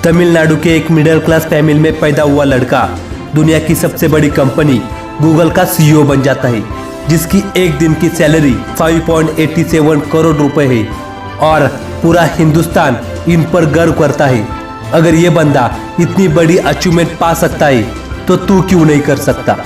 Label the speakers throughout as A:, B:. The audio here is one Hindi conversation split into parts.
A: तमिलनाडु के एक मिडिल क्लास फैमिली में पैदा हुआ लड़का दुनिया की सबसे बड़ी कंपनी गूगल का सीईओ बन जाता है, जिसकी एक दिन की सैलरी 5.87 करोड़ रुपए है और पूरा हिंदुस्तान इन पर गर्व करता है। अगर ये बंदा इतनी बड़ी अचीवमेंट पा सकता है तो तू क्यों नहीं कर सकता।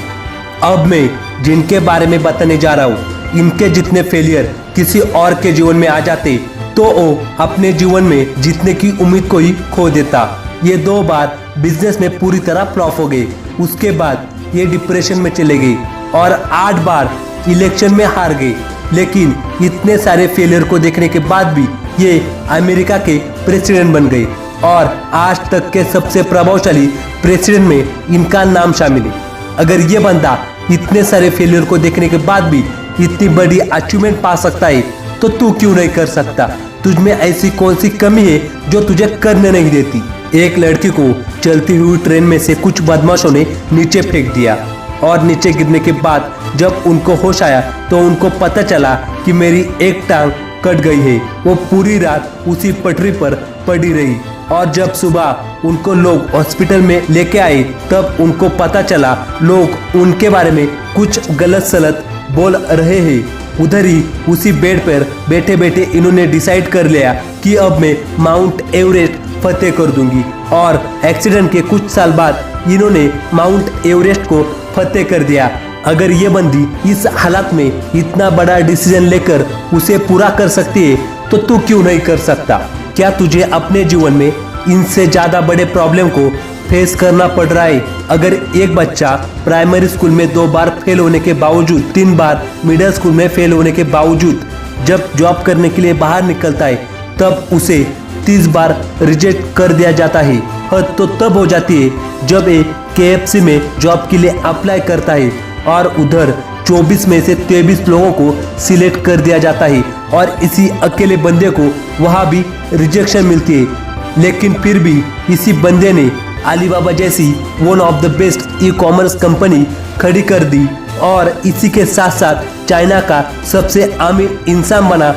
A: अब मैं जिनके बारे में बताने जा रहा हूँ, इनके जितने फेलियर किसी और के जीवन में आ जाते तो वो अपने जीवन में जीतने की उम्मीद को ही खो देता। ये 2 बार बिजनेस में पूरी तरह फ्लॉप हो गए, उसके बाद ये डिप्रेशन में चले गए और 8 बार इलेक्शन में हार गए। लेकिन इतने सारे फेलियर को देखने के बाद भी ये अमेरिका के प्रेसिडेंट बन गए और आज तक के सबसे प्रभावशाली प्रेसिडेंट में इनका नाम शामिल है। अगर ये बंदा इतने सारे फेलियर को देखने के बाद भी इतनी बड़ी अचीवमेंट पा सकता है तो तू क्यों नहीं कर सकता। तुझ में ऐसी कौन सी कमी है जो तुझे करने नहीं देती। एक लड़की को चलती हुई ट्रेन में से कुछ बदमाशों ने नीचे फेंक दिया और नीचे गिरने के बाद जब उनको होश आया तो उनको पता चला कि मेरी एक टांग कट गई है। वो पूरी रात उसी पटरी पर पड़ी रही और जब सुबह उनको लोग हॉस्पिटल में लेके आए तब उनको पता चला लोग उनके बारे में कुछ गलत सलत बोल रहे हैं। उधर ही उसी बेड पर बैठे बैठे इन्होंने डिसाइड कर लिया कि अब मैं माउंट एवरेस्ट फतेह कर दूंगी और एक्सीडेंट के कुछ साल बाद इन्होंने माउंट एवरेस्ट को फतेह कर दिया। अगर ये बंदी इस हालत में इतना बड़ा डिसीजन लेकर उसे पूरा कर सकती है तो तू क्यों नहीं कर सकता। क्या तुझे अपने जीवन में इनसे ज्यादा बड़े प्रॉब्लम को फेस करना पड़ रहा है। अगर एक बच्चा प्राइमरी स्कूल में 2 बार फेल होने के बावजूद 3 बार मिडिल स्कूल में फेल होने के बावजूद जब जॉब करने के लिए बाहर निकलता है तब उसे 30 बार रिजेक्ट कर दिया जाता है। हद तो तब हो जाती है जब एक KFC में जॉब के लिए अप्लाई करता है और उधर 24 में से 23 लोगों को सिलेक्ट कर दिया जाता है और इसी अकेले बंदे को वहाँ भी रिजेक्शन मिलती है। लेकिन फिर भी इसी बंदे ने अलीबाबा जैसी one of the best e-commerce company खड़ी कर दी और इसी के साथ साथ चाइना का सबसे अमीर इंसान बना।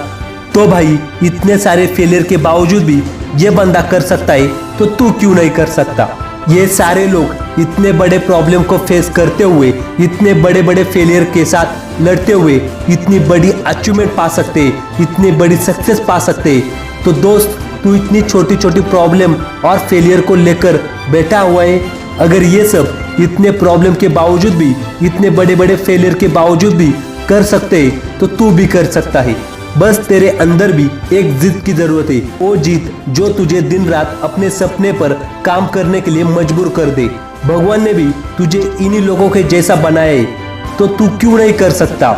A: तो भाई इतने सारे फेलियर के बावजूद भी ये बंदा कर सकता है तो तू क्यों नहीं कर सकता। ये सारे लोग इतने बड़े प्रॉब्लम को फेस करते हुए इतने बड़े बड़े फेलियर के साथ लड़ते हुए इतनी बड़ी अचीवमेंट पा सकते, इतनी बड़ी सक्सेस पा सकते। तो दोस्त तू इतनी छोटी छोटी प्रॉब्लम और फेलियर को लेकर बैठा हुआ है। अगर ये सब इतने प्रॉब्लम के बावजूद भी इतने बड़े बड़े फेलियर के बावजूद भी कर सकते तो तू भी कर सकता है। बस तेरे अंदर भी एक जिद की जरूरत है, वो जिद जो तुझे दिन रात अपने सपने पर काम करने के लिए मजबूर कर दे। भगवान ने भी तुझे इन्हीं लोगों के जैसा बनाया है तो तू क्यों नहीं कर सकता।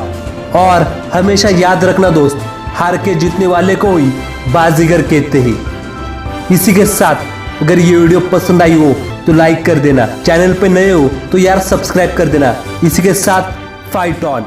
A: और हमेशा याद रखना दोस्त, हार के जीतने वाले को ही बाजीगर कहते हैं। इसी के साथ अगर ये वीडियो पसंद आई हो तो लाइक कर देना, चैनल पे नए हो तो यार सब्सक्राइब कर देना। इसी के साथ फाइट ऑन।